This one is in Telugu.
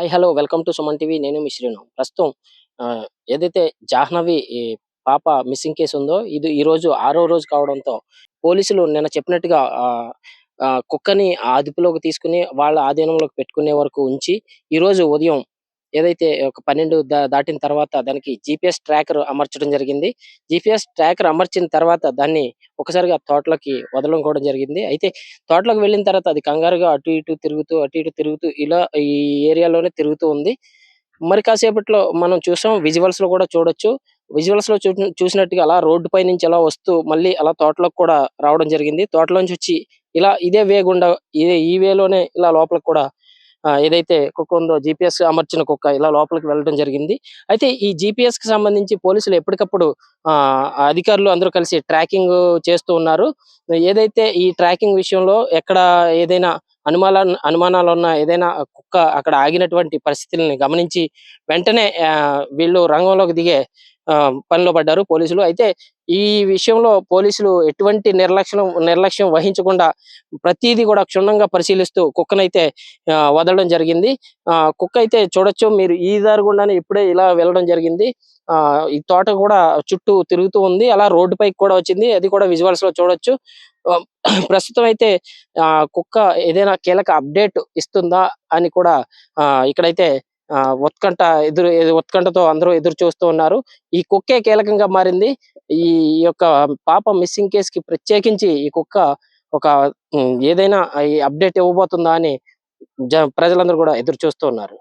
Hi hello welcome to Suman TV. నేను మీ శ్రీను. ప్రస్తుతం ఏదైతే జాహ్నవి ఈ పాప మిస్సింగ్ కేసు ఉందో ఇది ఈరోజు ఆరో రోజు కావడంతో పోలీసులు నిన్న చెప్పినట్టుగా కుక్కని అదుపులోకి తీసుకుని వాళ్ళ ఆధీనంలోకి పెట్టుకునే వరకు ఉంచి ఈరోజు ఉదయం ఏదైతే ఒక 12 దాటిన తర్వాత దానికి జీపీఎస్ ట్రాకర్ అమర్చడం జరిగింది. జీపీఎస్ ట్రాకర్ అమర్చిన తర్వాత దాన్ని ఒకసారిగా తోటలోకి వదలడం కూడా జరిగింది. అయితే తోటలోకి వెళ్ళిన తర్వాత అది కంగారుగా అటు ఇటు తిరుగుతూ ఇలా ఈ ఏరియాలోనే తిరుగుతూ ఉంది. మరి కాసేపట్లో మనం చూసాం, విజువల్స్‌లో కూడా చూడొచ్చు. విజువల్స్‌లో చూసినట్టుగా అలా రోడ్డు పై నుంచి అలా వస్తూ మళ్ళీ అలా తోటలోకి కూడా రావడం జరిగింది. తోటలోంచి వచ్చి ఇలా ఇదే వే గుండా ఈ వేలోనే ఇలా లోపలికి కూడా ఏదైతే కుక్క ఉందో జీపీఎస్ అమర్చిన కుక్క ఇలా లోపలికి వెళ్ళడం జరిగింది. అయితే ఈ జీపీఎస్‌కి సంబంధించి పోలీసులు ఎప్పటికప్పుడు అధికారులు అందరూ కలిసి ట్రాకింగ్ చేస్తూ ఉన్నారు. ఏదైతే ఈ ట్రాకింగ్ విషయంలో ఎక్కడ ఏదైనా అనుమానాలున్న ఏదైనా కుక్క అక్కడ ఆగినటువంటి పరిస్థితుల్ని గమనించి వెంటనే వీళ్ళు రంగంలోకి దిగే పనిలో పడ్డారు పోలీసులు. అయితే ఈ విషయంలో పోలీసులు ఎటువంటి నిర్లక్ష్యం వహించకుండా ప్రతీదీ కూడా క్షుణ్ణంగా పరిశీలిస్తూ కుక్కనైతే వదలడం జరిగింది. కుక్క అయితే చూడొచ్చు మీరు, ఈ దారి గుండానే ఇప్పుడే ఇలా వెళ్ళడం జరిగింది. ఈ తోట కూడా చుట్టూ తిరుగుతూ ఉంది. అలా రోడ్డు పైకి కూడా వచ్చింది. అది కూడా విజువల్స్ లో చూడొచ్చు. ప్రస్తుతం అయితే కుక్క ఏదైనా కీలక అప్డేట్ ఇస్తుందా అని కూడా ఇక్కడైతే ఉత్కంఠ ఉత్కంఠతో అందరూ ఎదురు చూస్తూ ఉన్నారు. ఈ కుక్కే కీలకంగా మారింది. ఈ యొక్క పాప మిస్సింగ్ కేసుకి ప్రత్యేకించి ఈ కుక్క ఒక ఏదైనా ఈ అప్డేట్ ఇవ్వబోతుందా అని ప్రజలందరూ కూడా ఎదురు చూస్తూ ఉన్నారు.